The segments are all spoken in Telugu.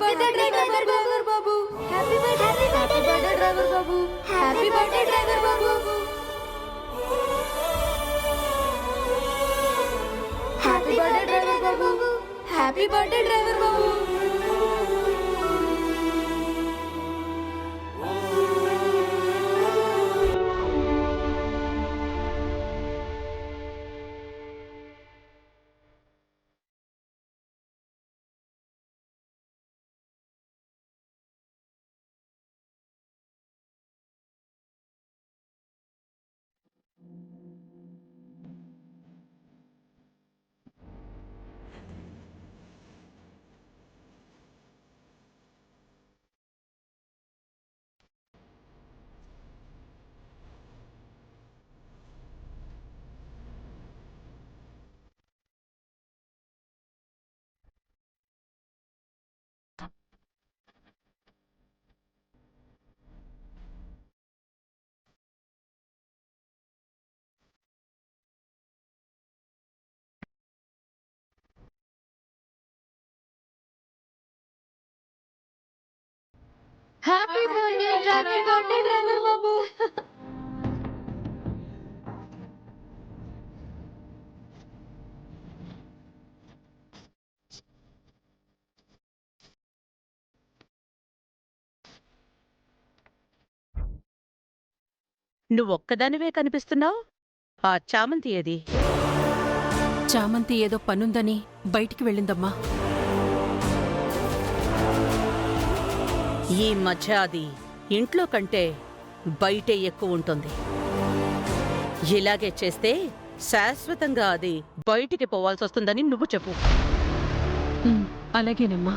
బర్త్డే డ్రైవర్ బాబు, హ్యాపీ బర్త్డే డ్రైవర్ బాబు, హ్యాపీ బర్త్డే డ్రైవర్ బాబు, హ్యాపీ బర్త్డే డ్రైవర్ బాబు, హ్యాపీ బర్త్డే డ్రైవర్ బాబు. హ్యాపీ బర్త్డే డ్రైవర్ బాబు. నువ్వొక్కదానివే కనిపిస్తున్నావు. ఆ చామంతి ఏది? చామంతి ఏదో పనుందని బయటికి వెళ్ళిందమ్మా. ఈ మధ్య అది ఇంట్లో కంటే బయటే ఎక్కువ ఉంటుంది. ఇలాగే చేస్తే శాశ్వతంగా అది బయటికి పోవాల్సి వస్తుందని నువ్వు చెప్పు. అలాగేనమ్మా.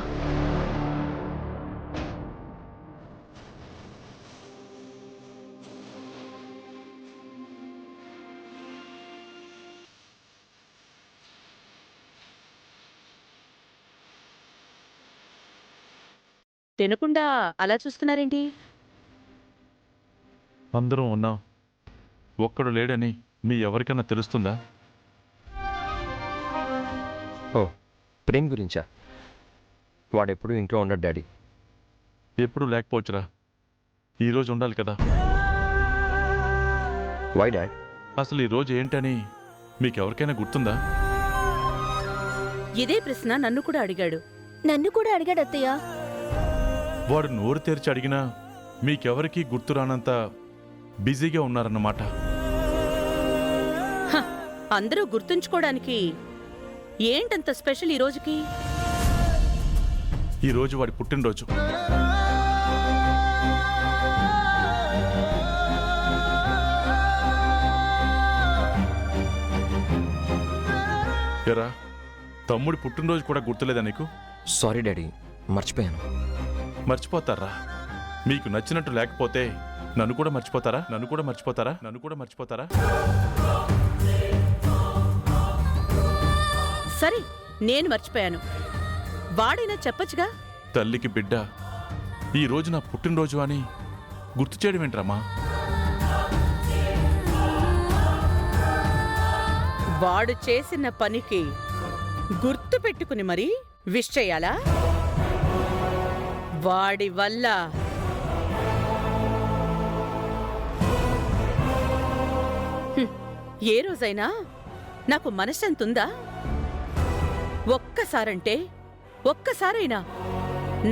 తినకుండా అలా చూస్తున్నారేంటి? అందరం ఉన్నాం, ఒక్కడు లేడని మీ ఎవరికన్నా తెలుస్తుందా? ఓ, ప్రేమ్ గురించా? వాడెప్పుడు ఇంట్లో ఉండడు డాడీ. ఎప్పుడు లేకపోవచ్చురా, ఈరోజు ఉండాలి కదా. Why dad? అసలు ఈరోజు ఏంటని మీకెవరికైనా గుర్తుందా? ఇదే ప్రశ్న నన్ను కూడా అడిగాడు. నన్ను కూడా అడిగాడు అత్తయ్య. వాడు నోరు తెరిచి అడిగినా మీకెవరికీ గుర్తురానంత బిజీగా ఉన్నారన్నమాట. అందరూ గుర్తుంచుకోవడానికి ఏంటంత స్పెషల్ ఈ రోజుకి? ఈరోజు వాడి పుట్టినరోజు. ఎరా, తమ్ముడి పుట్టినరోజు కూడా గుర్తులేదా నీకు? సారీ డాడీ, మర్చిపోయాను. మర్చిపోతారా? మీకు నచ్చినట్టు లేకపోతే నన్ను కూడా మర్చిపోతారా? సరే, నేను మర్చిపోయాను. వాడైనా చెప్పచ్చుగా. తల్లికి బిడ్డ ఈ రోజు నా పుట్టినరోజు అని గుర్తు చేయడం ఏంట్రమ్మా? వాడు చేసిన పనికి గుర్తు పెట్టుకుని మరీ విష్ చేయాలా? వాడి వల్ల ఏ రోజైనా నాకు మనశ్శాంతుందా? ఒక్కసారైనా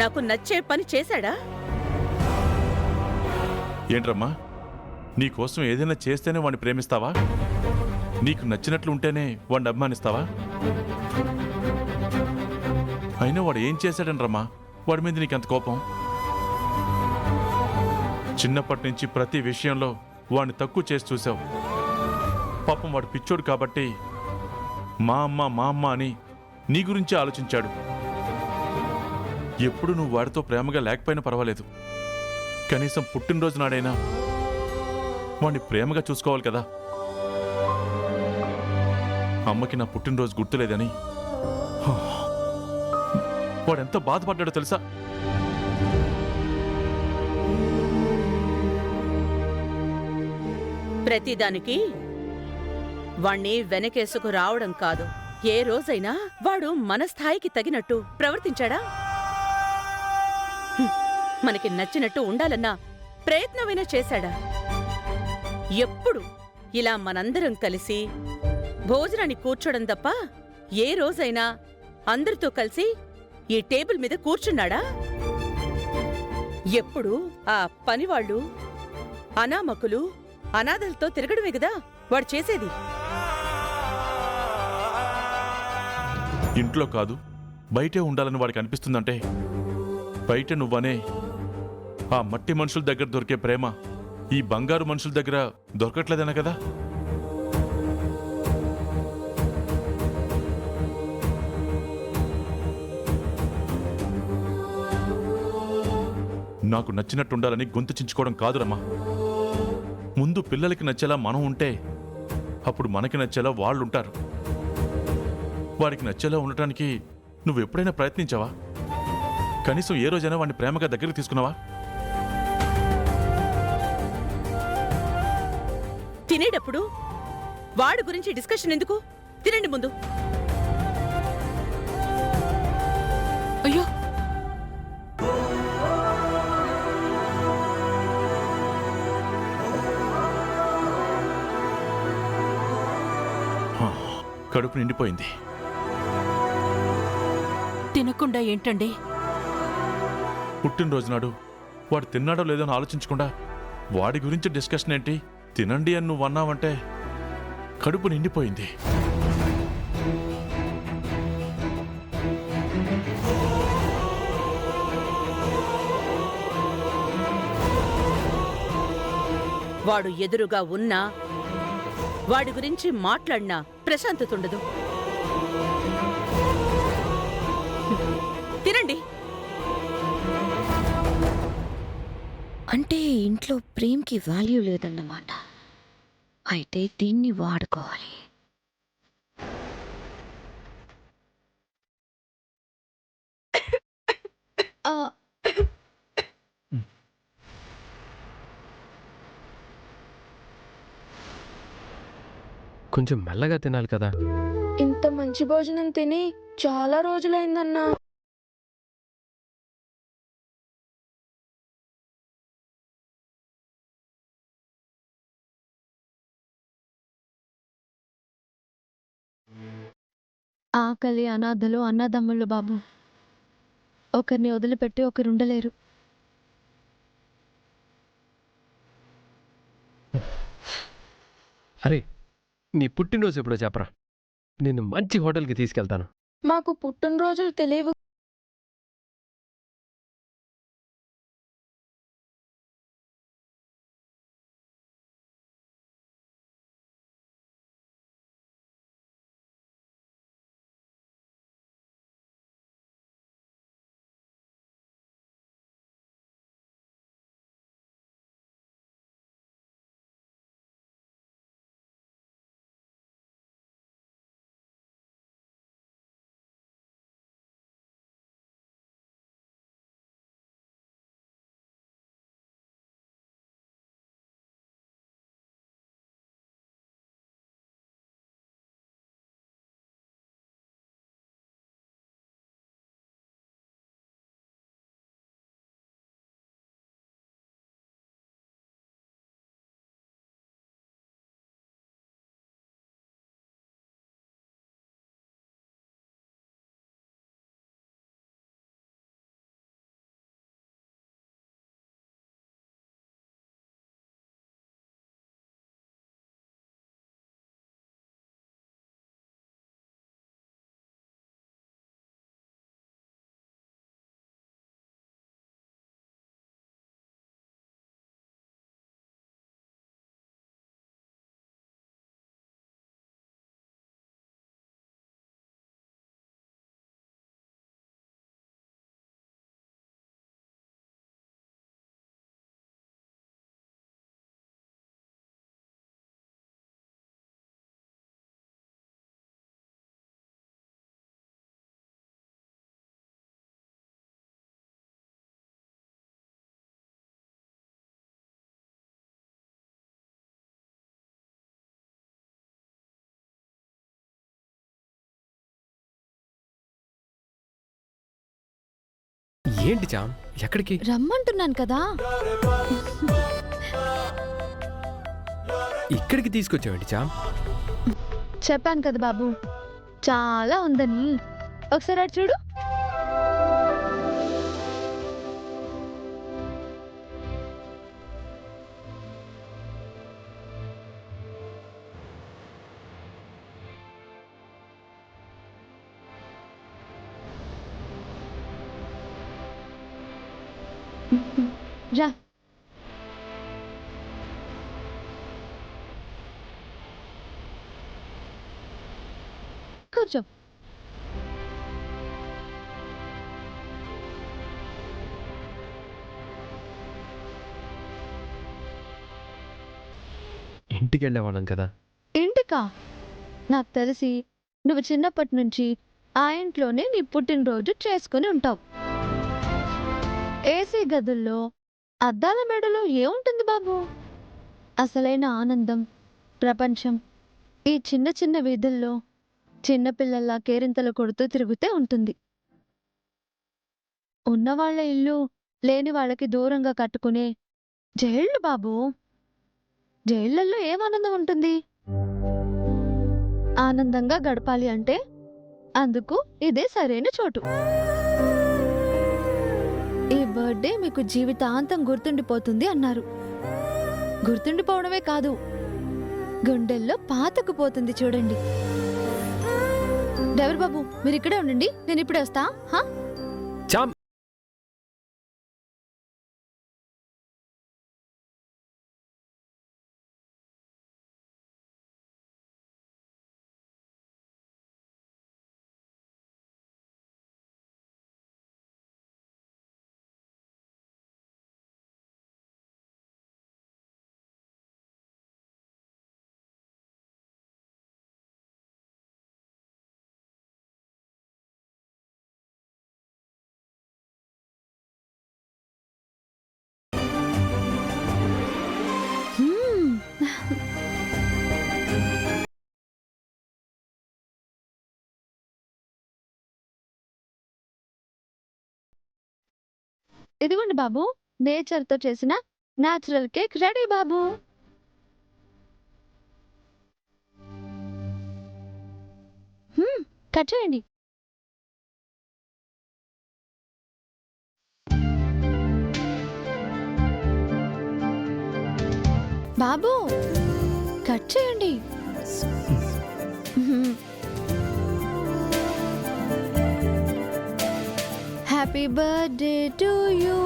నాకు నచ్చే పని చేశాడా? ఏంట్రమ్మా, నీకోసం ఏదైనా చేస్తేనే వాడిని ప్రేమిస్తావా? నీకు నచ్చినట్లు ఉంటేనే వాడిని అభిమానిస్తావా? అయినా వాడు ఏం చేశాడనరమ్మా వాడి మీద నీకెంత కోపం? చిన్నప్పటి నుంచి ప్రతి విషయంలో వాడిని తక్కువ చేసి చూసావు. పాపం వాడు పిచ్చోడు కాబట్టి మా అమ్మ అని నీ గురించి ఆలోచించాడు. ఎప్పుడు నువ్వు వాడితో ప్రేమగా లేకపోయినా పర్వాలేదు, కనీసం పుట్టినరోజు నాడైనా వాడిని ప్రేమగా చూసుకోవాలి కదా. అమ్మకి నా పుట్టినరోజు గుర్తులేదని వాడెంత బాధపడ్డాడో తెలుసా? ప్రతిదానికి వాణ్ణి వెనకేసుకు రావడం కాదు. ఏ రోజైనా వాడు మన స్థాయికి తగినట్టు ప్రవర్తించాడా? మనకి నచ్చినట్టు ఉండాలన్నా ప్రయత్నమైనా చేశాడా? ఎప్పుడు ఇలా మనందరం కలిసి భోజనాన్ని కూర్చోడం తప్ప ఏ రోజైనా అందరితో కలిసి ఈ టేబుల్ మీద కూర్చున్నాడా? ఎప్పుడు ఆ పనివాళ్ళు, అనామకులు, అనాథలతో తిరగడమే కదా వాడు చేసేది. ఇంట్లో కాదు బయటే ఉండాలని వాడికి అనిపిస్తుందంటే బయట నువ్వనే ఆ మట్టి మనుషుల దగ్గర దొరికే ప్రేమ ఈ బంగారు మనుషుల దగ్గర దొరకట్లేదనే కదా? నాకు నచ్చినట్టుండాలని గొంతు చించుకోవడం కాదురమ్మా. ముందు పిల్లలకి నచ్చేలా మనం ఉంటే అప్పుడు మనకి నచ్చేలా వాళ్ళుంటారు. వాడికి నచ్చేలా ఉండటానికి నువ్వెప్పుడైనా ప్రయత్నించావా? కనీసం ఏ రోజైనా వాడిని ప్రేమగా దగ్గరికి తీసుకున్నావా? తినేటప్పుడు వాడి గురించి డిస్కషన్ ఎందుకు? తినండి ముందు. అయ్యో కడుపు నిండిపోయింది. తినకుండా ఏంటండి? పుట్టినరోజు నాడు వాడు తిన్నాడో లేదో అని ఆలోచించకుండా వాడి గురించి డిస్కషన్ ఏంటి? తినండి అని నువ్వు అన్నావంటే కడుపు నిండిపోయింది. వాడు ఎదురుగా ఉన్నా వాడి గురించి మాట్లాడినా ప్రశాంతతుండదు. తినండి. అంటే ఇంట్లో ప్రేమ్కి వాల్యూ లేదన్నమాట. అయితే దీన్ని వాడుకోవాలి. కొంచెం మెల్లగా తినాలి కదా. ఇంత మంచి భోజనం తిని చాలా రోజులైందన్నా. ఆకలి, అనాథలు, అన్నదమ్ముళ్ళు బాబు. ఒకరిని వదిలిపెట్టి ఒకరుండలేరు. అరే, నీ పుట్టినరోజు ఎప్పుడో చెప్పరా, నిన్ను మంచి హోటల్కి తీసుకెళ్తాను. మాకు పుట్టినరోజులు తెలియవు. ఏంటి చామ్, ఎక్కడికి? రమ్మంటున్నాను కదా. ఇక్కడికి తీసుకొచ్చావేంటి చామ్? చెప్పాను కదా బాబు, చాలా ఉందని. ఒకసారి అటు చూడు. రా. కూర్చో. ఇంటికి వెళ్ళేవాళ్ళం కదా. ఇంటికా? నాకు తెలిసి నువ్వు చిన్నప్పటి నుంచి ఆ ఇంట్లోనే నీ పుట్టినరోజు చేసుకుని ఉంటావు. ఏసీ గదుల్లో అద్దాల మేడలో ఏముంటుంది బాబు? అసలైన ఆనందం, ప్రపంచం ఈ చిన్న చిన్న వీధుల్లో చిన్నపిల్లల్లా కేరింతలు కొడుతూ తిరుగుతే ఉంటుంది. ఉన్నవాళ్ల ఇల్లు లేని వాళ్ళకి దూరంగా కట్టుకునే జైళ్ళు బాబు. జైళ్లలో ఏం ఆనందం ఉంటుంది? ఆనందంగా గడపాలి అంటే అందుకు ఇదే సరైన చోటు. ఈ బర్త్డే మీకు జీవితాంతం గుర్తుండిపోతుంది అన్నారు. గుర్తుండిపోవడమే కాదు, గుండెల్లో పాతకుపోతుంది. చూడండి. డ్రైవర్ బాబు, మీరు ఇక్కడే ఉండండి, నేను ఇప్పుడే వస్తా. హా? చామ్, హ్మ్. ఇదిగోండి బాబు, నేచర్తో చేసిన న్యాచురల్ కేక్ రెడీ బాబు. కట్ చేయండి. బాబు, కట్ చేయండి. Happy birthday to you.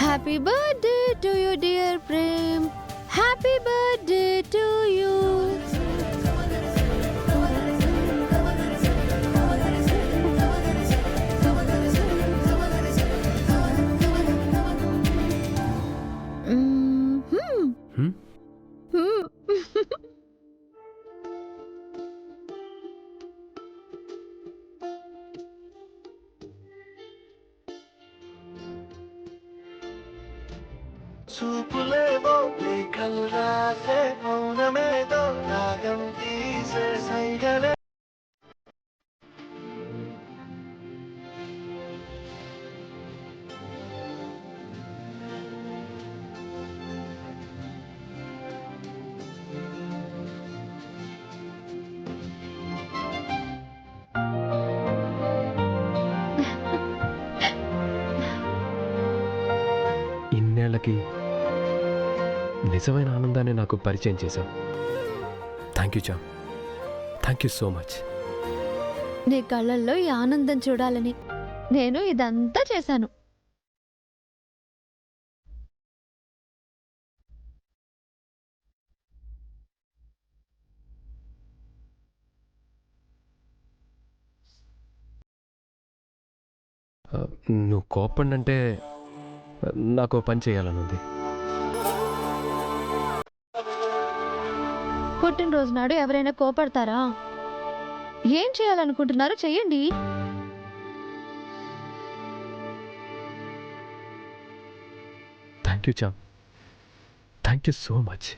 Happy birthday to you dear Prem. Happy birthday to you. చూపులేవో లేఖలు రాసే మౌనమేదో రాగం తీసే సైగలే ఇన్నేళ్లకి నిజమైన ఆనందాన్ని నాకు పరిచయం చేశావు. Thank you charm, thank you so much. నీ కళ్ళల్లో ఈ ఆనందం చూడాలని నేను ఇదంతా చేశాను. నువ్వు కోపండంటే నాకు పని చేయాలనుంది. పుట్టినరోజు నాడు ఎవరైనా కోపడతారా? ఏం చేయాలనుకుంటున్నారో చెయ్యండి. Thank you charm, thank you so much.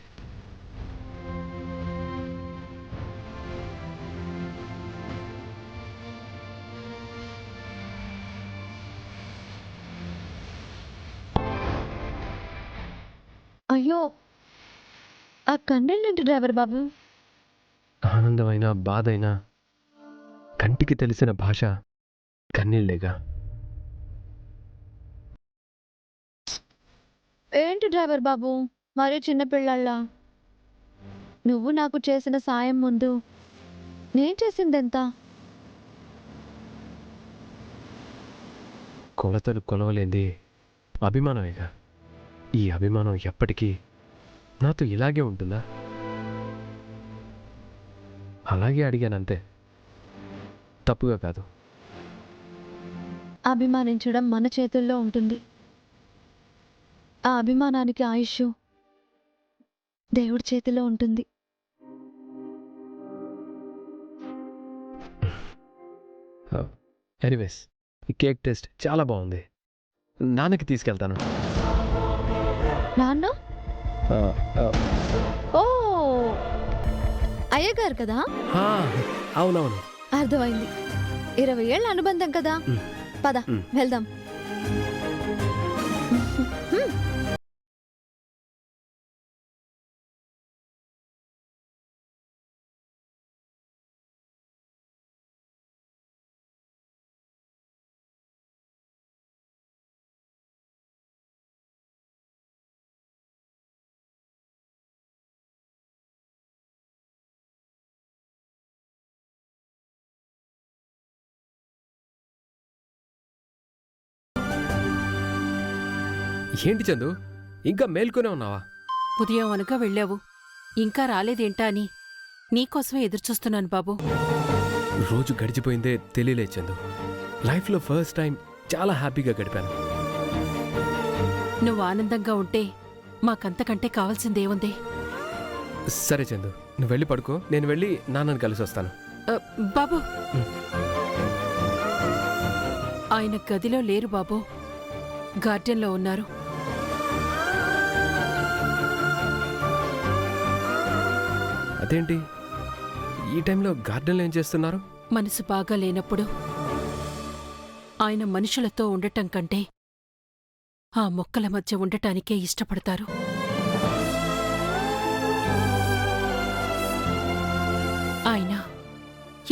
ఆ కన్నీళ్ళేంటి డ్రైవర్ బాబు? ఆనందమైనా బాధైనా కంటికి తెలిసిన భాష కన్నీళ్ళేగా. ఏంటి డ్రైవర్ బాబు మరీ చిన్నపిల్లల్లా? నువ్వు నాకు చేసిన సాయం ముందు నేను చేసిందెంత? కొలతలు కొలవలేంది అభిమానమేగా. ఈ అభిమానం ఎప్పటికీ నాతో ఇలాగే ఉంటుందా? అలాగే అడిగానంతే, తప్పుగా కాదు. అభిమానించడం మన చేతుల్లో ఉంటుంది. ఆ అభిమానానికి ఆయుష్ దేవుడి చేతిలో ఉంటుంది. ఎనీవేస్, ఈ కేక్ టేస్ట్ చాలా బాగుంది. నాన్నకి తీసుకెళ్తాను. నాన్న? ఆ, ఆ, ఓ అయ్యగారు కదా? ఆ, అవునవును. అర్థమైంది. 20 ఏళ్ళ అనుబంధం కదా. మ్. పద మ్. వెళ్దాం. ఏంటి చందు, ఇంకా మేల్కొనే ఉన్నావా? ఉదయం అనక వెళ్ళావు, ఇంకా రాలేదేంటా అని నీకోసమే ఎదురుచూస్తున్నాను బాబు. రోజు గడిచిపోయిందే తెలియలేదు చందు. లైఫ్లో ఫస్ట్ టైం చాలా హ్యాపీగా గడిపాను. నువ్వు ఆనందంగా ఉంటే మాకంతకంటే కావాల్సిందేముంది? సరే చందు, నువ్వు వెళ్ళి పడుకో, నేను వెళ్ళి నాన్నని కలిసి వస్తాను. బాబు, మ్. ఆయన గదిలో లేరు బాబు, గార్డెన్లో ఉన్నారు. అదేంటి ఈ టైంలో గార్డెన్లో ఏం చేస్తున్నారు? మనసు బాగా లేనప్పుడు ఆయన మనుషులతో ఉండటం కంటే ఆ మొక్కల మధ్య ఉండటానికే ఇష్టపడతారు. ఆయన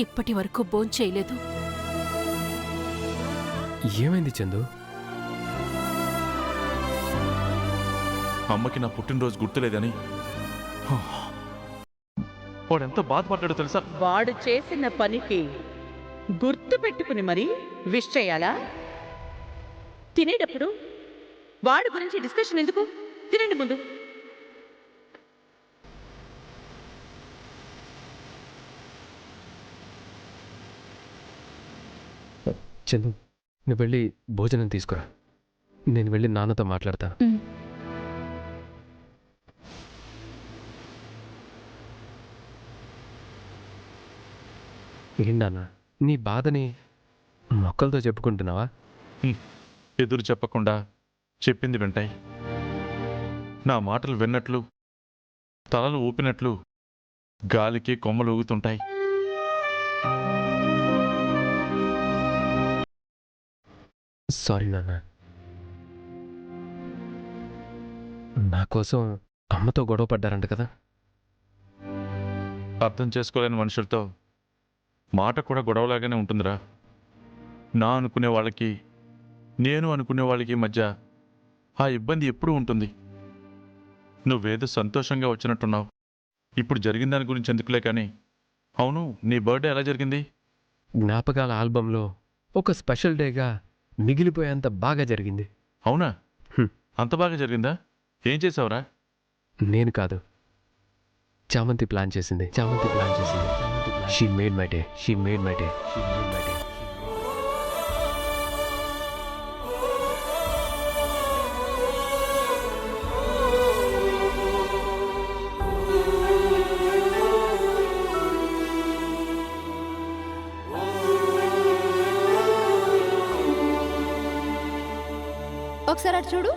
ఇప్పటి వరకు భోంచేయలేదు. ఏమైంది చందు? అమ్మకి నా పుట్టినరోజు గుర్తులేదని వాడు ఎంత బాధపడ్డాడో తెలుసా? వాడు చేసిన పనికి గుర్తు పెట్టుకుని మరి విష్ చేయాలా? తినేటప్పుడు వాడి గురించి డిస్కషన్ ఎందుకు? తినండి ముందు. చందు, నువ్వు వెళ్ళి భోజనం తీసుకురా, నేను వెళ్ళి నాన్నతో మాట్లాడతాను. మ్. ఏంటన్న, నీ బాధని మొక్కలతో చెప్పుకుంటున్నావా? ఎదురు చెప్పకుండా చెప్పింది వింటాయి. నా మాటలు విన్నట్లు తలలు ఊపినట్లు గాలికి కొమ్మలు ఊగుతుంటాయి. సారీ నాన్న. నా కోసం అమ్మతో గొడవ పడ్డారంట కదా? అర్థం చేసుకోలేని మనుషులతో మాట కూడా గొడవలాగానే ఉంటుందిరా. నా అనుకునే వాళ్ళకి నేను అనుకునే వాళ్ళకి మధ్య ఆ ఇబ్బంది ఎప్పుడూ ఉంటుంది. నువ్వేదో సంతోషంగా వచ్చినట్టున్నావు. ఇప్పుడు జరిగిన దాని గురించి ఎందుకులే కానీ, అవును, నీ బర్త్డే ఎలా జరిగింది? జ్ఞాపకాల ఆల్బంలో ఒక స్పెషల్ డేగా మిగిలిపోయేంత బాగా జరిగింది. అవునా? హ్మ్. అంత బాగా జరిగిందా? ఏం చేసావురా? నేను కాదు, చామంతి ప్లాన్ చేసింది. She made my day. ఒకసారి అటు చూడు.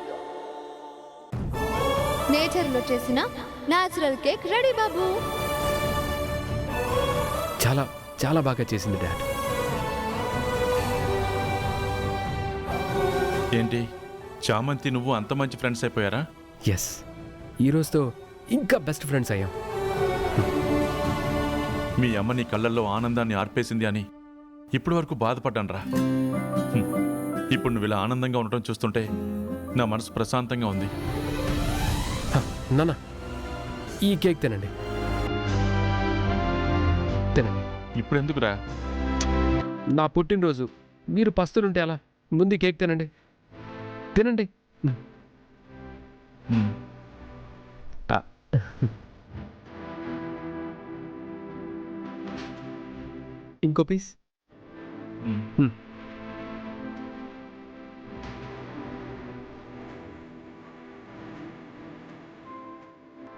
నేచర్లో చేసిన న్యాచురల్ కేక్ రెడీ బాబు. చాలా చాలా బాగా చేసింది డాడ్. ఏంటి చామంతి నువ్వు అంత మంచి ఫ్రెండ్స్ అయిపోయారా? ఎస్, ఈ రోజుతో ఇంకా బెస్ట్ ఫ్రెండ్స్ అయ్యాం. మీ అమ్మ నీ కళ్ళల్లో ఆనందాన్ని ఆర్పేసింది అని ఇప్పటి వరకు బాధపడ్డానురా. ఇప్పుడు నువ్వు ఇలా ఆనందంగా ఉండటం చూస్తుంటే నా మనసు ప్రశాంతంగా ఉంది. నాన్న ఈ కేక్ తినండి, తినండి. ఇప్పుడు ఎందుకురా? నా పుట్టినరోజు, మీరు పస్తులుంటే అలా. ముందు ఈ కేక్ తినండి, తినండి. ఆ. ఇంకో పీస్.